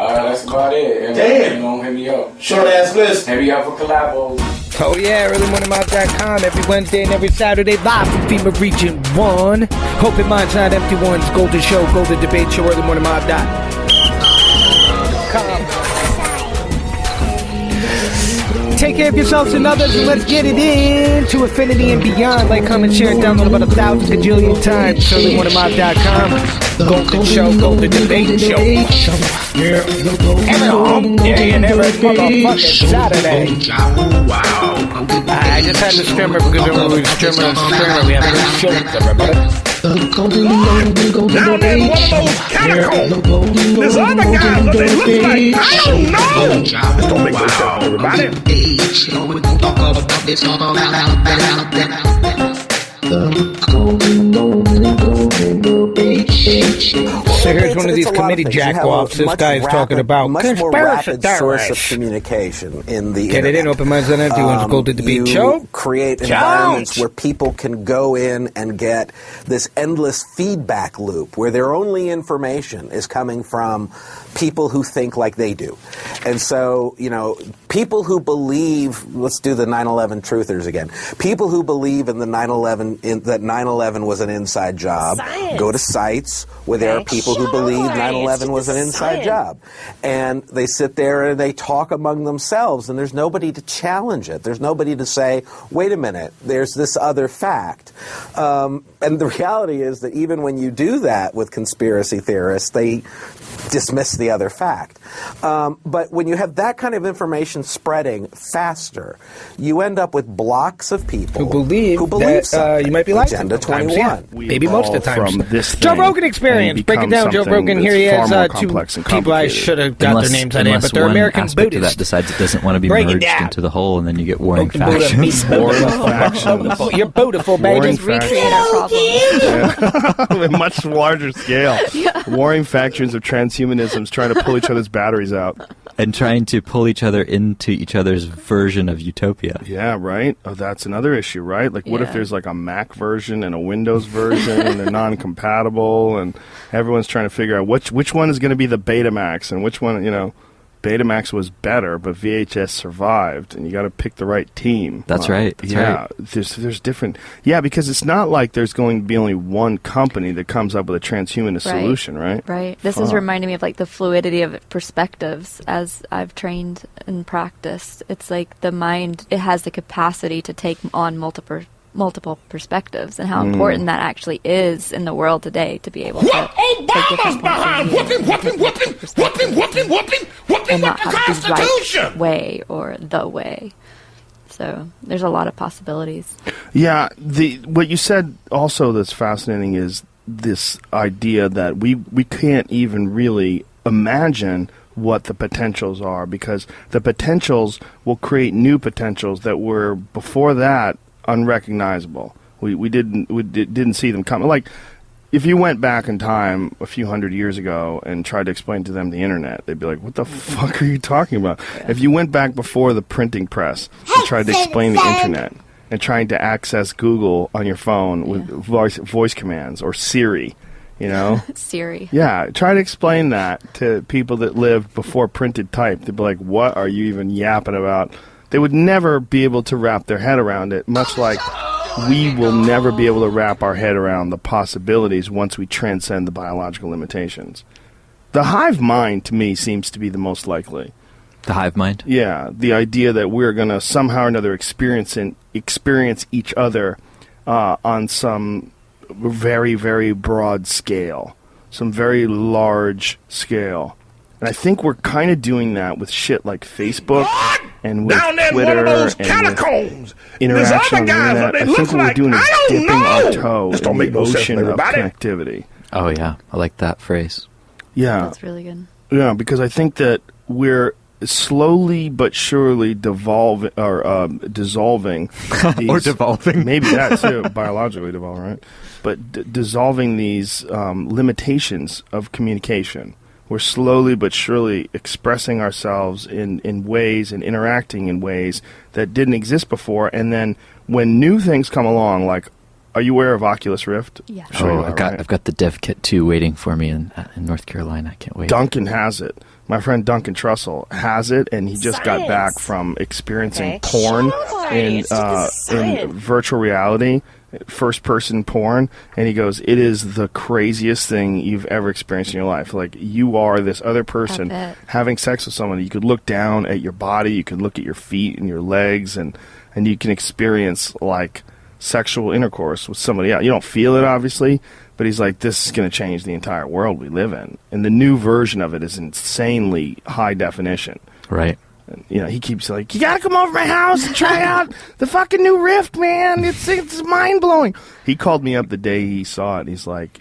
That's about it. And, Damn. Hit me up. Short ass list. Hit me up for collabos. Oh yeah, earlymorningmob.com every Wednesday and every Saturday live from FEMA Region 1. Hope your mind's not empty ones. Golden Show, Golden Debate Show, earlymorningmob.com. Take care of yourselves and others, and let's get it into infinity and beyond. Like, comment, share, and download about 1,000 gajillion times. earlymorningmob.com. Golden Show, Golden Debate Show. Yeah. Every day and every motherfucking Saturday. Wow. I just had to stream it because when we streamer and streamer, we have to show it to everybody. Now there's one of those catacombs. This other guy, what they look like, I don't know. Don't make no sense, everybody. So here's one of these committee jack-offs. This guy is talking about conspiracy theories. Of communication in the Get it in, open minds and empty ones. Golden Debate Show. Create environments where people can go in and get this endless feedback loop where their only information is coming from people who think like they do. And so, you know, people who believe, let's do the 9/11 truthers again. People who believe in the 9/11, that 9/11 was an inside job, go to sites where there are people who believe 9/11 was an inside job. And they sit there and they talk among themselves, and there's nobody to challenge it. There's nobody to say, wait a minute, there's this other fact. And the reality is that even when you do that with conspiracy theorists, they dismiss the other fact. But when you have that kind of information spreading faster, you end up with blocks of people who believe that you might be like Agenda 21. Maybe most of the time. From this Joe Rogan Experience. Break it down, Joe Rogan. Here he has two people I should have got their names on here, but they're American Buddhists. That decides it doesn't want to be merged into the whole, and then you get warring factions. You're beautiful, baby. Just recreate our problem. A much larger scale. Warring factions of transhumanisms trying to pull each other's batteries out. And trying to pull each other into each other's version of utopia. Yeah, right? Oh, that's another issue, right? Like, what if there's like a Mac version and a Windows version and they're non-compatible and everyone's trying to figure out which one is going to be the Betamax and which one, you know, Betamax was better, but VHS survived, and you got to pick the right team. That's right. That's right. There's different. Yeah, because it's not like there's going to be only one company that comes up with a transhumanist solution, right? Right. This is reminding me of like the fluidity of perspectives as I've trained and practiced. It's like the mind, it has the capacity to take on multiple perspectives, and how important that actually is in the world today to be able to take different points of view and not have the right way or the way. So there's a lot of possibilities. Yeah, what you said also that's fascinating is this idea that we can't even really imagine what the potentials are, because the potentials will create new potentials that were before that unrecognizable. We didn't see them coming. Like, if you went back in time a few hundred years ago and tried to explain to them the internet, they'd be like, what the fuck are you talking about? Yeah. If you went back before the printing press and tried to explain the internet and trying to access Google on your phone with voice commands or Siri, you know? Siri. Yeah, try to explain that to people that lived before printed type. They'd be like, what are you even yapping about? They would never be able to wrap their head around it, much like we will never be able to wrap our head around the possibilities once we transcend the biological limitations. The hive mind, to me, seems to be the most likely. The hive mind? Yeah, the idea that we're going to somehow or another experience each other on some very, very broad scale, some very large scale. And I think we're kind of doing that with shit like Facebook and with Twitter and with interaction on the internet. I think what we're doing is dipping our toe in the ocean of connectivity. Oh, yeah. I like that phrase. Yeah. That's really good. Yeah, because I think that we're slowly but surely dissolving these, or devolving. Maybe that too, biologically devolving, right? But dissolving these limitations of communication. We're slowly but surely expressing ourselves in ways and interacting in ways that didn't exist before. And then when new things come along, like Are you aware of Oculus Rift? Yeah. Sure you are, I've got the Dev Kit 2 waiting for me in North Carolina. I can't wait. Duncan has it. My friend Duncan Trussell has it, and he just got back from experiencing porn in virtual reality, first-person porn, and he goes, it is the craziest thing you've ever experienced in your life. Like, you are this other person having sex with someone. You could look down at your body, you could look at your feet and your legs, and you can experience, like, sexual intercourse with somebody else. You don't feel it, obviously, but he's like, this is going to change the entire world we live in. And the new version of it is insanely high definition. Right. And, you know, he keeps like, you got to come over to my house and try out the fucking new Rift, man. It's mind-blowing. He called me up the day he saw it. He's like,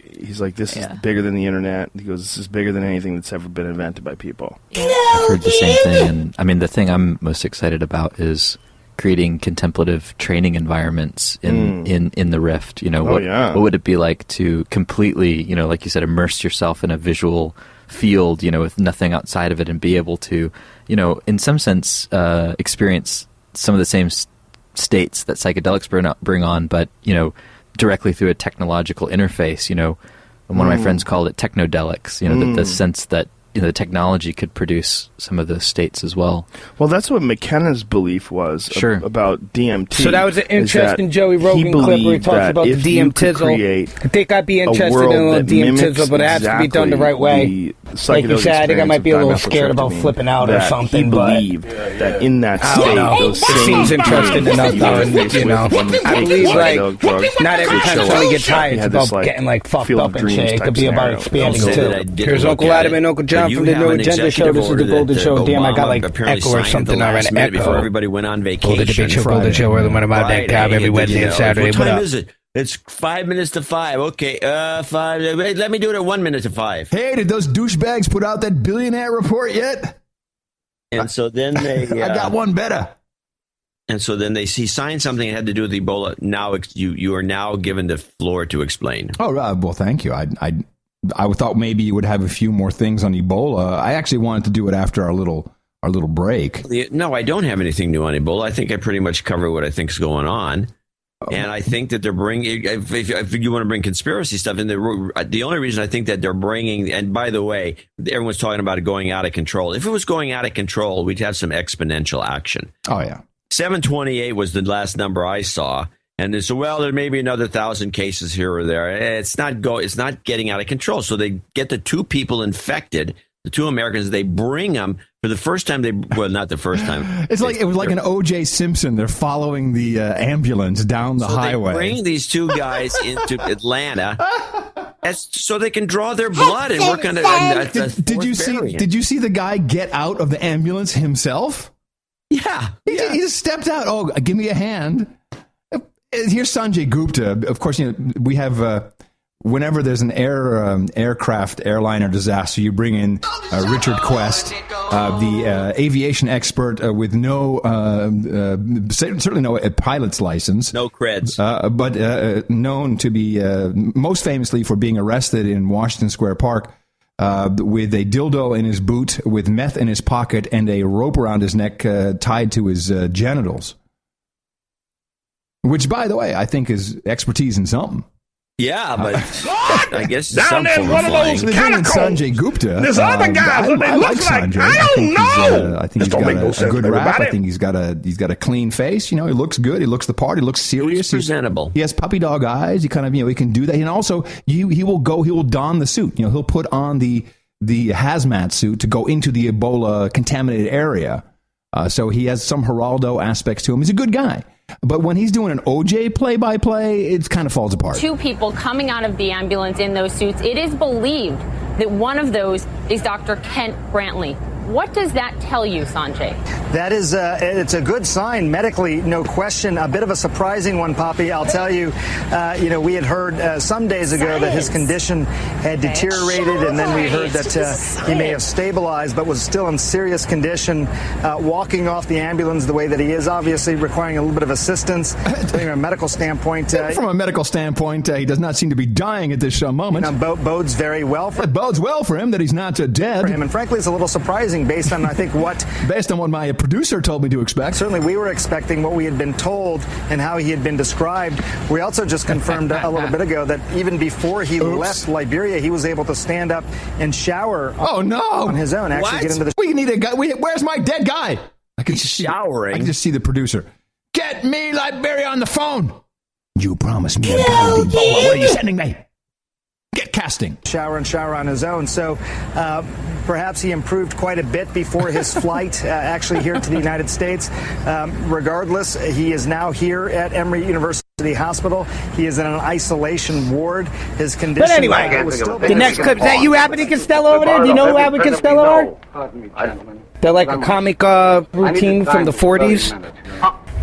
this is bigger than the internet. He goes, this is bigger than anything that's ever been invented by people. I've heard the same thing. And I mean, the thing I'm most excited about is creating contemplative training environments in the Rift. You know, what would it be like to completely, you know, like you said, immerse yourself in a visual field, you know, with nothing outside of it, and be able to, you know, in some sense, experience some of the same states that psychedelics bring on, but, you know, directly through a technological interface. You know, and one of my friends called it technodelics, you know, the sense that, you know, the technology could produce some of those states as well. Well, that's what McKenna's belief was about DMT. So that was an interesting Joey Rogan clip where he talks about the DMT-tizzle. I think I'd be interested in a little DMT-tizzle, but it has to be done the right way. Like you said, I think I might be a little scared about flipping out or something. He believed that in that state, those it seems interesting enough, though. And, you know, I believe, like, not every time somebody gets high, it's about getting, like, fucked up and shit. It could be about expanding, too. Here's Uncle Adam and Uncle John from the New Agenda Show. This is the Golden Show. Damn, I got like echo or something already. Echo. Before everybody went on vacation. Golden Debate Show, Golden Show, EarthBound.com every Wednesday and Saturday. What time is it? It's 5 minutes to 5. Okay, 5. Wait, let me do it at 1 minute to 5. Hey, did those douchebags put out that billionaire report yet? And so then they... I got one better. And so then he signed something that had to do with Ebola. Now you are now given the floor to explain. Oh, well, thank you. I thought maybe you would have a few more things on Ebola. I actually wanted to do it after our little break. No, I don't have anything new on Ebola. I think I pretty much cover what I think is going on. And I think that they're bringing, if you want to bring conspiracy stuff in, the only reason I think that they're bringing, and by the way, everyone's talking about it going out of control. If it was going out of control, we'd have some exponential action. Oh, yeah. 728 was the last number I saw. And they said, well, there may be another 1,000 cases here or there. It's not getting out of control. So they get the two people infected, the two Americans. They bring them for the first time. Not the first time. It was like an O.J. Simpson. They're following the ambulance down the highway. They bring these two guys into Atlanta, so they can draw their blood and work on it. Did you see the guy get out of the ambulance himself? Yeah, he just stepped out. Oh, give me a hand. Here's Sanjay Gupta. Of course, you know, we have whenever there's an airliner disaster, you bring in Richard Quest, the aviation expert with no certainly no pilot's license, no creds, but known to be most famously for being arrested in Washington Square Park with a dildo in his boot, with meth in his pocket, and a rope around his neck tied to his genitals. Which, by the way, I think is expertise in something. Yeah, but I guess down there in one of those catacombs. Sanjay Gupta. There's other guys that they look like. I don't know. I think he's got a good rap. I think he's got a clean face. You know, he looks good. He looks the part. He looks serious. He's presentable. He has puppy dog eyes. He kind of, you know, he can do that. And also, he will don the suit. You know, he'll put on the hazmat suit to go into the Ebola contaminated area. So he has some Geraldo aspects to him. He's a good guy. But when he's doing an OJ play-by-play, it kind of falls apart. Two people coming out of the ambulance in those suits. It is believed that one of those is Dr. Kent Brantley. What does that tell you, Sanjay? That is, it's a good sign medically, no question. A bit of a surprising one, Poppy. I'll tell you, we had heard some days ago that his condition had deteriorated, and then we heard that he may have stabilized, but was still in serious condition. Walking off the ambulance the way that he is, obviously requiring a little bit of assistance from a medical standpoint. From a medical standpoint, he does not seem to be dying at this moment. Bodes very well for him. It bodes well for him that he's not dead. For him, and frankly, it's a little surprising surprising based on, I think, based on what my producer told me to expect. Certainly we were expecting what we had been told and how he had been described. We also just confirmed a little bit ago that even before he left Liberia, he was able to stand up and shower on his own. Actually get into the... We need a guy. Where's my dead guy? I can showering. I can just see the producer. Get me Liberia on the phone. You promised me a guy. What are you sending me? Get casting. Shower on his own. So perhaps he improved quite a bit before his flight actually here to the United States. Regardless, he is now here at Emory University Hospital. He is in an isolation ward. His condition... But anyway, the next clip, is that you, Abbott and Costello, over there? Do you know who Abbott and Costello are? Pardon me, gentlemen. They're like a comic routine from the 40s.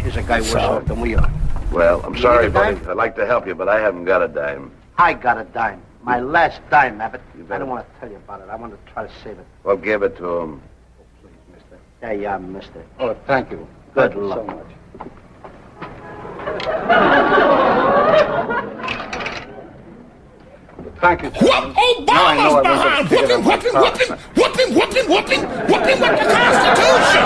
Here's a guy worse off than we are. Well, I'm sorry, buddy. I'd like to help you, but I haven't got a dime. I got a dime. My last dime, Abbott. I don't want to tell you about it. I want to try to save it. Well, give it to him. Oh, please, mister. Yeah, mister. Oh, thank you. Good luck. So much. Thank you, gentlemen. Now I know I won't get it Whooping with the Constitution!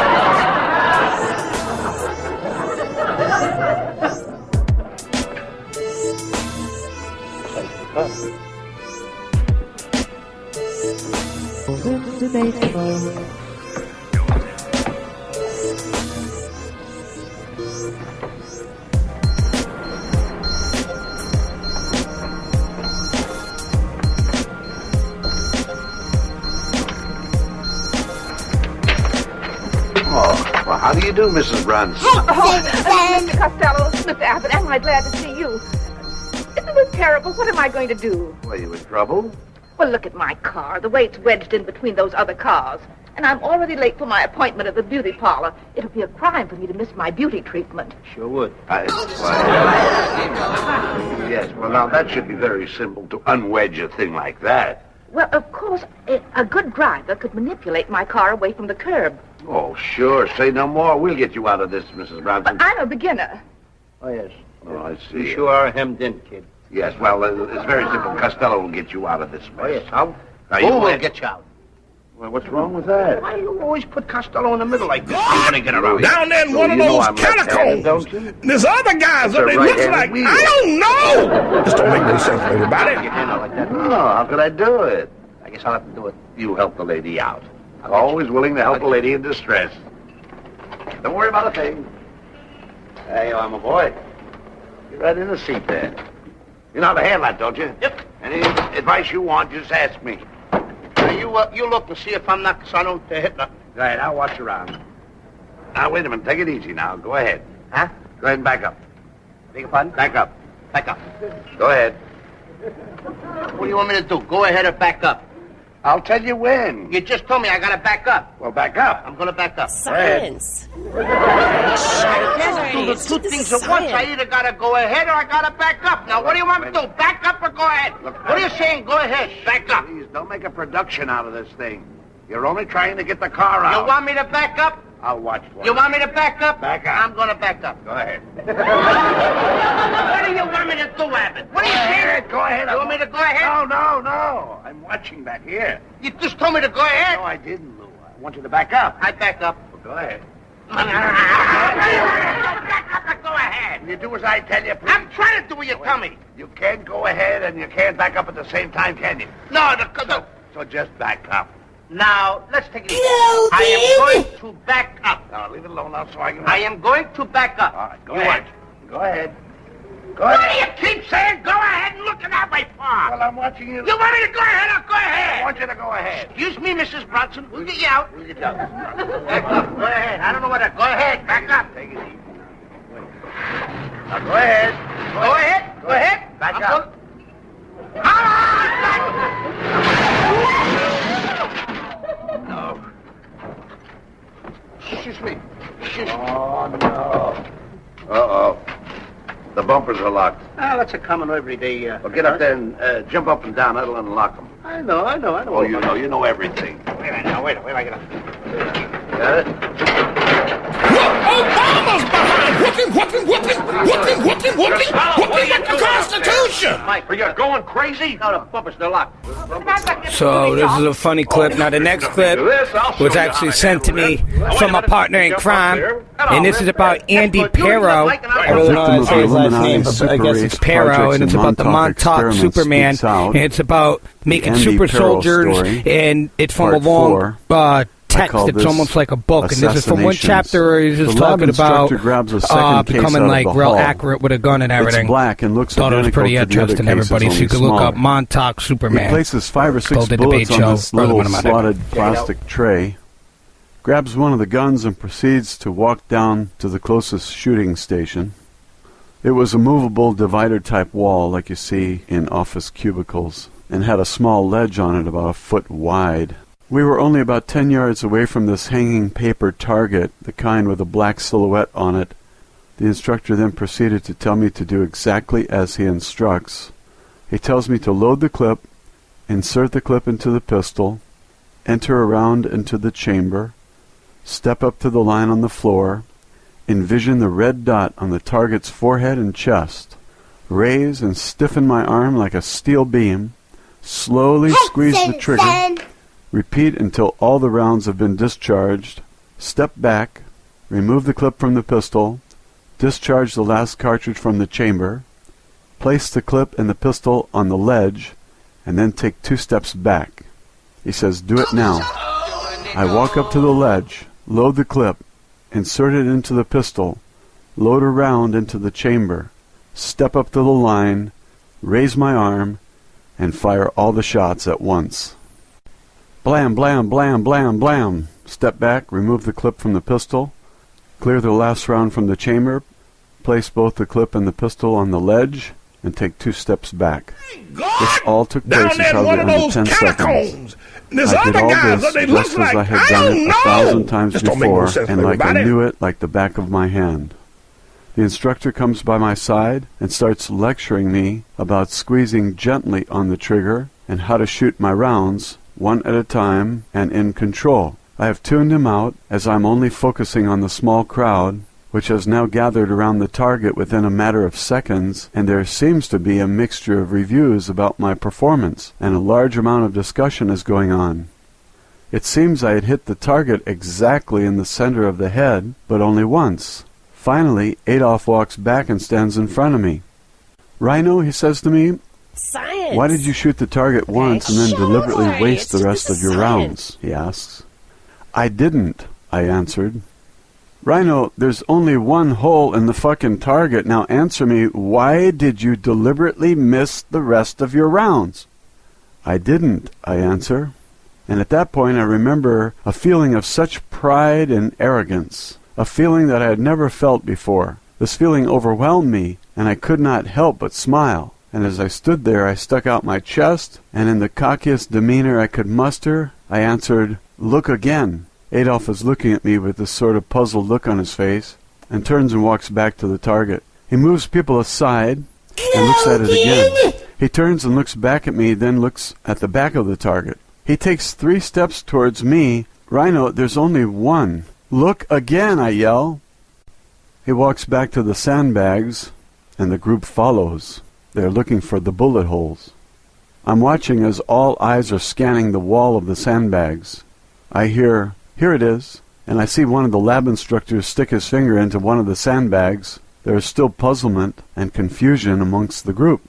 Well, how do you do, Mrs. Bronson? Mr. Costello, Mr. Abbott, am I glad to see you? Isn't this terrible? What am I going to do? Well, you in trouble? Well, look at my car, the way it's wedged in between those other cars. And I'm already late for my appointment at the beauty parlor. It'll be a crime for me to miss my beauty treatment. Sure would. Yes, well, now, that should be very simple to unwedge a thing like that. Well, of course, a good driver could manipulate my car away from the curb. Oh, sure. Say no more. We'll get you out of this, Mrs. Bronson. But I'm a beginner. Oh, yes. Oh, I see. You sure are hemmed in, kid. Yes, well, it's very simple. Costello will get you out of this mess. Oh, yes. How? Now, Who will get you out? Well, what's wrong with that? Why do you always put Costello in the middle like this? I'm gonna get around. Down there in one of those catacombs. Don't you? There's other guys that they look like. I don't know. This don't make no sense, everybody. Get in like that. No, how could I do it? I guess I'll have to do it. You help the lady out. Always willing to help a lady in distress. Don't worry about a thing. There you are, my boy. Get right in the seat there. You know how to handle that, don't you? Yep. Any advice you want, just ask me. Now, you look and see if I'm not, so I don't hit nothing. Go ahead, I'll watch around. Now, wait a minute. Take it easy now. Go ahead. Huh? Go ahead and back up. Beg your pardon? Back up. Back up. Go ahead. What do you want me to do? Go ahead or back up? I'll tell you when. You just told me I gotta back up. Well, back up. I'm gonna back up. Science. Do the two things at once. I either gotta go ahead or I gotta back up. Now, what do you want me to do? Back up or go ahead? What are you saying? Go ahead. Back up. Please, don't make a production out of this thing. You're only trying to get the car out. You want me to back up? I'll watch for You want me to back up? Back up. I'm gonna back up. Go ahead. What do you want me to do, Abbott? What are you saying? Go ahead. You want me to go ahead? No. I'm watching back here. You just told me to go ahead. No, I didn't, Lou. I want you to back up. I back up. Well, go ahead. Back up and go ahead. Will you do as I tell you, please? I'm trying to do what you tell me. You can't go ahead and you can't back up at the same time, can you? No. So just back up. Now, let's take it easy. I am going to back up. Now, leave it alone now so I can... I am going to back up. All right, go ahead. Go ahead. Go Why ahead. do you keep saying go ahead and looking at my farm? Well, I'm watching you. You want me to go ahead or go ahead? I want you to go ahead. Excuse me, Mrs. Bronson. We'll get you out. We'll get you out. Back up. Go ahead. I don't know what to... Go ahead. Back up. Take it easy. Now, go ahead. Go ahead. Go ahead. Back I'm up. No. Excuse me. Oh, no. Uh-oh. The bumpers are locked. Oh, that's a common everyday... Well, get up there and jump up and down. That'll unlock them. I know. Oh, you know everything. Wait a minute now. Wait a minute. I get up. Got it? Obama's behind whooping up the Constitution. Mike, are you going crazy? No, the bumpers, they're locked. So this is a funny clip. Now the next clip was actually sent to me from a partner in crime, and this is about Andy Pero. I really don't know how to say his last name, but I guess it's Pero, and it's about the Montauk Superman, and it's about making super soldiers, and it's from a long text. It's almost like a book, and this is from one chapter where he's just talking about becoming like real accurate with a gun and everything. It's black and looks thought it was pretty interesting, everybody. So you can look up Montauk Superman. He places 5 or 6 bullets on this little slotted plastic tray, grabs one of the guns, and proceeds to walk down to the closest shooting station. It was a movable divider-type wall like you see in office cubicles, and had a small ledge on it about a foot wide. We were only about 10 yards away from this hanging paper target, the kind with a black silhouette on it. The instructor then proceeded to tell me to do exactly as he instructs. He tells me to load the clip, insert the clip into the pistol, enter around into the chamber, step up to the line on the floor, envision the red dot on the target's forehead and chest, raise and stiffen my arm like a steel beam, slowly squeeze the trigger, repeat until all the rounds have been discharged, step back, remove the clip from the pistol, discharge the last cartridge from the chamber, place the clip and the pistol on the ledge, and then take 2 steps back. He says, "Do it now." I walk up to the ledge, load the clip, insert it into the pistol, load a round into the chamber, step up to the line, raise my arm, and fire all the shots at once. Blam, blam, blam, blam, blam. Step back, remove the clip from the pistol, clear the last round from the chamber, place both the clip and the pistol on the ledge, and take 2 steps back. This all took place in probably under 10 seconds. I did all this just as I had done it 1,000 times before, and like I knew it like the back of my hand. The instructor comes by my side and starts lecturing me about squeezing gently on the trigger and how to shoot my rounds, one at a time, and in control. I have tuned him out, as I'm only focusing on the small crowd, which has now gathered around the target within a matter of seconds, and there seems to be a mixture of reviews about my performance, and a large amount of discussion is going on. It seems I had hit the target exactly in the center of the head, but only once. Finally, Adolf walks back and stands in front of me. "Rhino," he says to me, "Science. Why did you shoot the target once and then deliberately waste the rest of your rounds?" he asks. "I didn't," I answered. "Rhino, there's only one hole in the fucking target. Now answer me, why did you deliberately miss the rest of your rounds?" "I didn't," I answer. And at that point I remember a feeling of such pride and arrogance, a feeling that I had never felt before. This feeling overwhelmed me, and I could not help but smile. And as I stood there, I stuck out my chest, and in the cockiest demeanor I could muster, I answered, "Look again." Adolf is looking at me with this sort of puzzled look on his face, and turns and walks back to the target. He moves people aside and looks at it again. He turns and looks back at me, then looks at the back of the target. He takes 3 steps towards me. "Rhino, there's only one. Look again," I yell. He walks back to the sandbags, and the group follows. They're looking for the bullet holes. I'm watching as all eyes are scanning the wall of the sandbags. I hear, "Here it is," and I see one of the lab instructors stick his finger into one of the sandbags. There is still puzzlement and confusion amongst the group.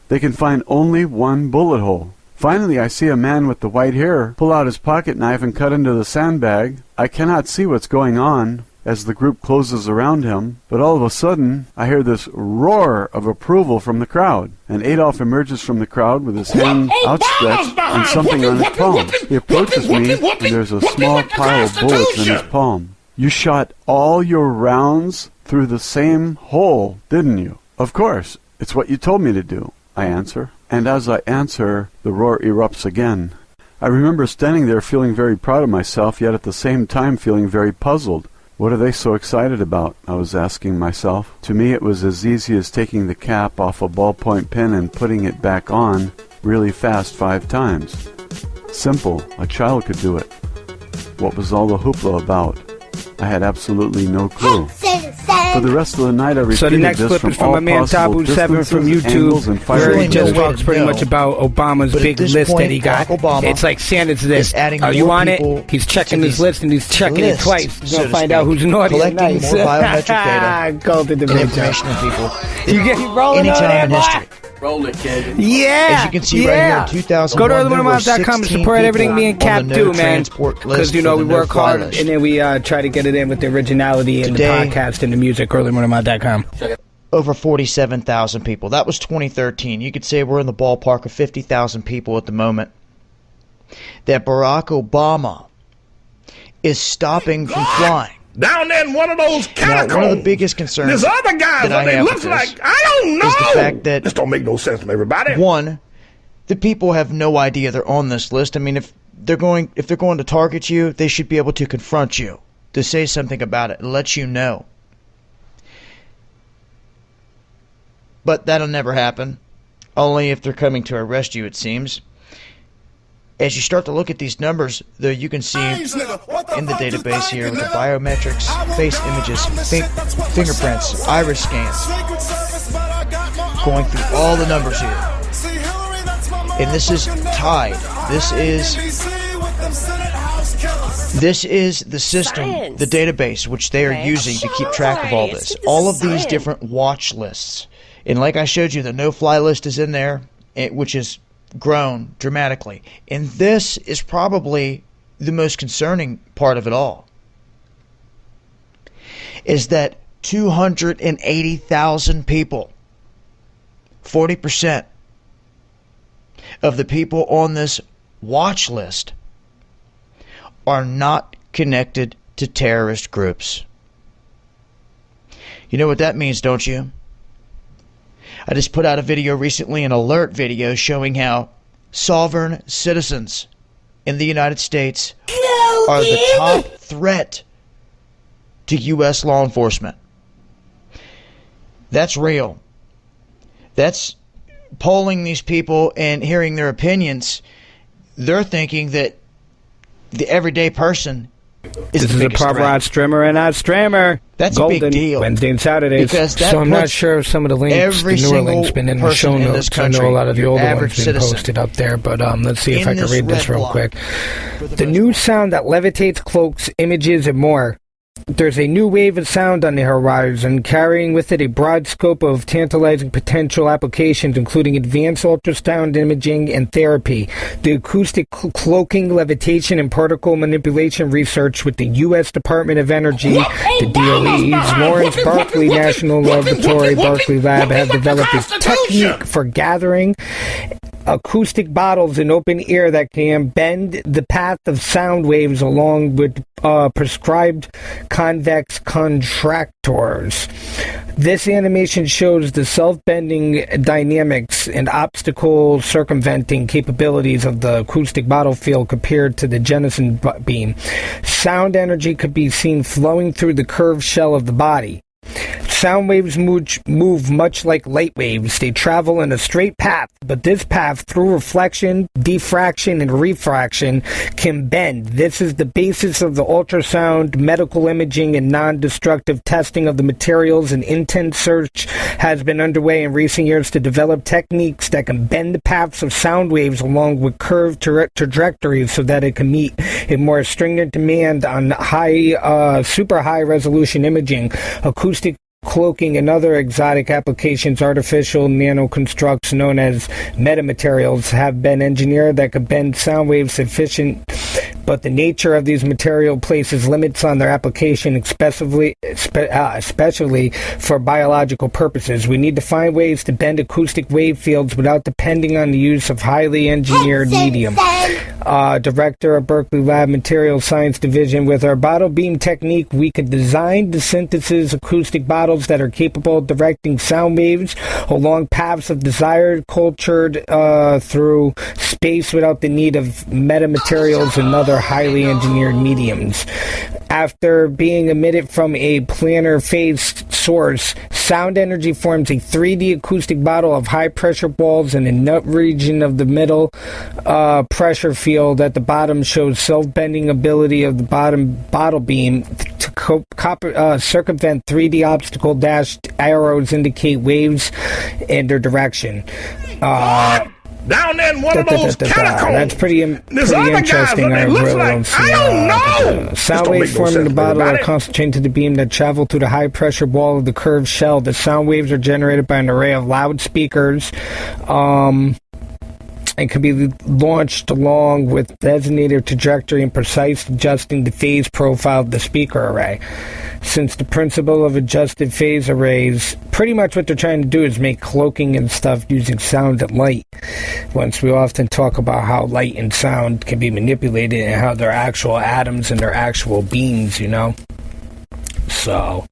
They can find only one bullet hole. Finally, I see a man with the white hair pull out his pocket knife and cut into the sandbag. I cannot see what's going on as the group closes around him, but all of a sudden, I hear this roar of approval from the crowd, and Adolf emerges from the crowd with his hand outstretched and something on his palm. He approaches me, and there's a small pile of bullets in his palm. "You shot all your rounds through the same hole, didn't you?" "Of course, it's what you told me to do," I answer. And as I answer, the roar erupts again. I remember standing there feeling very proud of myself, yet at the same time feeling very puzzled. What are they so excited about? I was asking myself. To me it was as easy as taking the cap off a ballpoint pen and putting it back on really fast 5 times. Simple. A child could do it. What was all the hoopla about? I had absolutely no clue. For the rest of the night, I repeated So the next this clip from is from all my man possible Tabu7 from distances, angles, YouTube, and where he firing just angles. talks pretty much about Obama's But at big this list point, that he got. Barack Obama It's like Santa's list. is adding Are you more on people it? He's checking to his these list and he's checking it lists, twice. He's so gonna to find out speak. who's naughty Collecting and nice. more biometric data Golden and Debate information Show. on people You get rolling on anytime in it, history. Roll it, kid. Yeah. As you can see right here, in 2001, Go to there were earthbound.com to 16 support everything people me and Cap on the do, no man. transport list Because, you know, for we the work no-fly hard list. and then we try to get it in with the originality and the Today- podcast and the music. earthbound.com. Over 47,000 people. That was 2013. You could say we're in the ballpark of 50,000 people at the moment. That Barack Obama is stopping from flying. Down there in one of those catacombs. Now, one of the biggest concerns This other guy, that I what they have look with this like, I don't know. is the fact that this don't make no sense to everybody. One, the people have no idea they're on this list. I mean, if they're going to target you, they should be able to confront you, to say something about it, and let you know. But that'll never happen. Only if they're coming to arrest you, it seems. As you start to look at these numbers, though, you can see in the database here with the biometrics, face images, fingerprints, iris scans, going through all the numbers here. And this is tied. This is the system, the database, which they are using to keep track of all this. All of these different watch lists. And like I showed you, the no-fly list is in there, which is grown dramatically. And this is probably the most concerning part of it all, is that 280,000 people, 40% of the people on this watch list, are not connected to terrorist groups. You know what that means, don't you? I just put out a video recently, an alert video, showing how sovereign citizens in the United States are the top threat to U.S. law enforcement. That's real. That's polling these people and hearing their opinions. They're thinking that the everyday person is This the is a biggest pop threat. rod streamer and not streamer. That's Golden, a big deal. Wednesday and Saturdays. Because that so I'm not puts sure if some of the links, every the newer single links, been in the person show in this notes. I country, know a lot of the your older average ones been citizen, posted up there, but let's see if in I can this read this red real block. quick. The new sound that levitates, cloaks, images, and more. There's a new wave of sound on the horizon, carrying with it a broad scope of tantalizing potential applications, including advanced ultrasound imaging and therapy, the acoustic cloaking, levitation, and particle manipulation research with the U.S. Department of Energy, the DOE's Lawrence Berkeley National Laboratory, Berkeley Lab, have developed a technique for gathering acoustic bottles in open air that can bend the path of sound waves along with prescribed convex contractors. This animation shows the self-bending dynamics and obstacle circumventing capabilities of the acoustic bottle field compared to the Jensen beam. Sound energy could be seen flowing through the curved shell of the body. Sound waves move much like light waves. They travel in a straight path, but this path, through reflection, diffraction, and refraction, can bend. This is the basis of the ultrasound, medical imaging, and non-destructive testing of the materials. An intense search has been underway in recent years to develop techniques that can bend the paths of sound waves along with curved trajectories so that it can meet a more stringent demand on super high resolution imaging, acoustic cloaking, and other exotic applications. Artificial nanoconstructs known as metamaterials have been engineered that could bend sound waves sufficient, but the nature of these material places limits on their application, especially for biological purposes. We need to find ways to bend acoustic wave fields without depending on the use of highly engineered medium. Director of Berkeley Lab Material Science Division, with our bottle beam technique, we can design to synthesize acoustic bottles that are capable of directing sound waves along paths of desired, cultured through space without the need of metamaterials and other highly engineered mediums. After being emitted from a planar phase source, sound energy forms a 3D acoustic bottle of high-pressure balls in a nut region of the middle pressure field at the bottom shows self-bending ability of the bottom bottle beam to circumvent 3D obstacle dash arrows indicate waves and their direction. Down there in one of those catacombs. That's pretty interesting. I really don't see. I don't know. Sound waves forming the bottle are concentrated to the beam that travel through the high-pressure wall of the curved shell. The sound waves are generated by an array of loudspeakers. And can be launched along with designated trajectory and precise adjusting the phase profile of the speaker array. Since the principle of adjusted phase arrays, pretty much what they're trying to do is make cloaking and stuff using sound and light. Once we often talk about how light and sound can be manipulated and how they're actual atoms and they're actual beings, you know? So,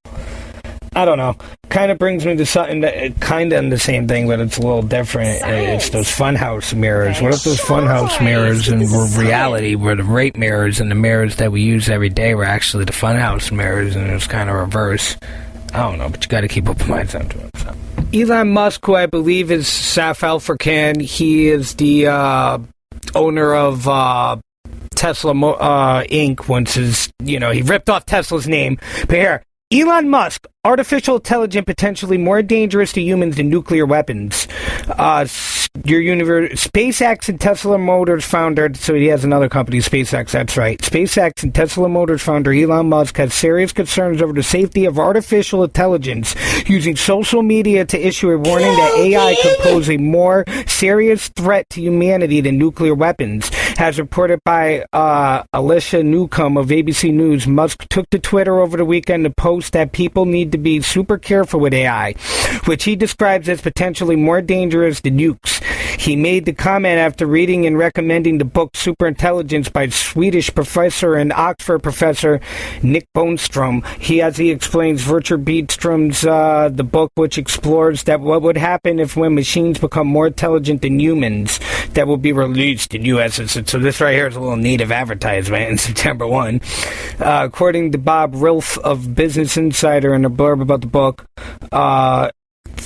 I don't know. Kind of brings me to something that kind of the same thing, but it's a little different. It's those funhouse mirrors. What if those funhouse mirrors in reality were the rape mirrors, and the mirrors that we use every day were actually the funhouse mirrors, and it was kind of reverse? I don't know, but you got to keep open minds onto it. So. Elon Musk, who I believe is South African, he is the owner of Tesla Inc. Once he ripped off Tesla's name. But here, Elon Musk, artificial intelligence potentially more dangerous to humans than nuclear weapons. SpaceX and Tesla Motors founder, so he has another company, SpaceX, that's right. SpaceX and Tesla Motors founder Elon Musk has serious concerns over the safety of artificial intelligence, using social media to issue a warning that AI could pose a more serious threat to humanity than nuclear weapons. As reported by Alicia Newcomb of ABC News, Musk took to Twitter over the weekend to post that people need to be super careful with AI, which he describes as potentially more dangerous than nukes. He made the comment after reading and recommending the book Superintelligence by Swedish professor and Oxford professor Nick Bostrom. He explains Richard Beedstrom's the book, which explores that what would happen if when machines become more intelligent than humans, that will be released in U.S. So this right here is a little native advertisement in September 1. According to Bob Rilf of Business Insider in a blurb about the book,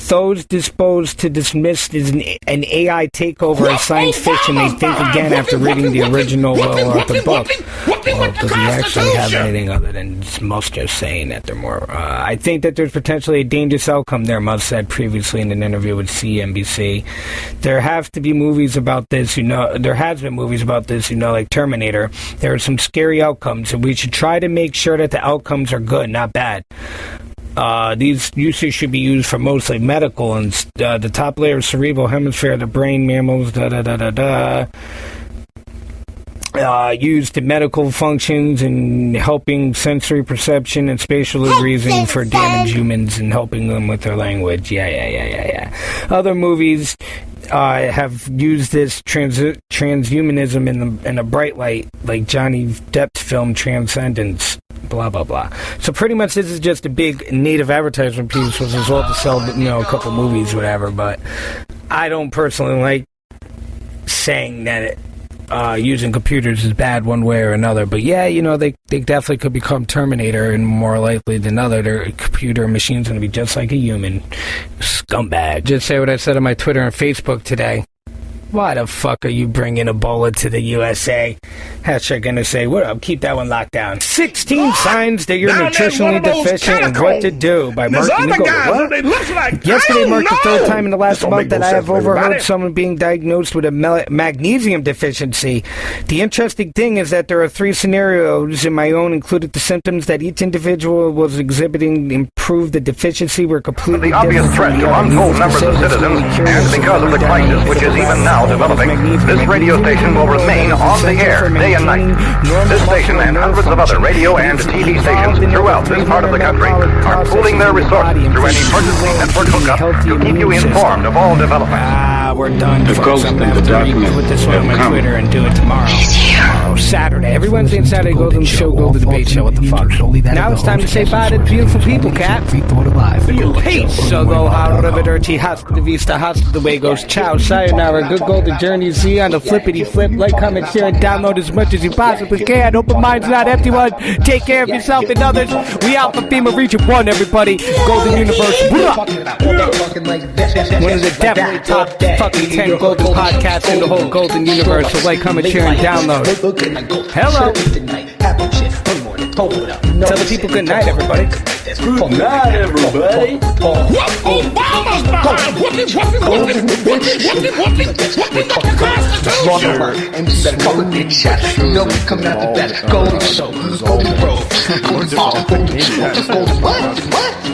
those disposed to dismiss an AI takeover as science fiction may think again after reading the original well-authored book. Well, does he actually have anything other than Musk just saying that they're more... I think that there's potentially a dangerous outcome there, Musk said previously in an interview with CNBC. There have to be movies about this, there has been movies about this, like Terminator. There are some scary outcomes, and we should try to make sure that the outcomes are good, not bad. These uses should be used for mostly medical and the top layer of cerebral hemisphere, the brain, mammals, used in medical functions and helping sensory perception and spatial reasoning for damaged humans and helping them with their language. Yeah. Other movies have used this transhumanism in a bright light, like Johnny Depp's film Transcendence. Blah blah blah. So pretty much this is just a big native advertisement piece, which is all to sell, a couple movies, whatever. But I don't personally like saying that using computers is bad one way or another. But yeah, they definitely could become Terminator, and more likely than other, their computer machine's going to be just like a human. Scumbag. Just say what I said on my Twitter and Facebook today. Why the fuck are you bringing Ebola to the USA? Hashtag gonna say, what up? Keep that one locked down. 16 signs that you're nutritionally deficient and what to do by Mark Nicola. Yesterday marked the third time in the last month that I have overheard someone being diagnosed with a magnesium deficiency. The interesting thing is that there are 3 scenarios, and my own included the symptoms that each individual was exhibiting improved the deficiency were completely different. The obvious threat to untold numbers of citizens, and because of the crisis which is even now developing, this radio station will remain on the air day and night. This station and hundreds of other radio and TV stations throughout this part of the country are pooling their resources through an emergency network hookup to keep you informed of all developments. We're done, folks. I'm going to have to put this on my Twitter and do it tomorrow. Saturday. Every Wednesday and Saturday, Golden Show, Golden Debate Show. What the fuck? Now it's time to say bye to the beautiful people, Cat. Peace. So go arrivederci, hasta la vista, hasta the way goes. Ciao, sayonara, good golden journey. See you on the flippity flip. Like, comment, share, and download as much as you possibly can. Open minds, not empty ones. Take care of yourself and others. We out for FEMA Region 1, everybody. Golden Universe. One of the definitely top fucking 10 golden podcasts in the whole golden universe. So like, comment, share, and download. Hello. Tell the people good night, everybody. Good night, everybody. Obama's behind. You know we coming after that Golden Show, Golden Bros, Golden What?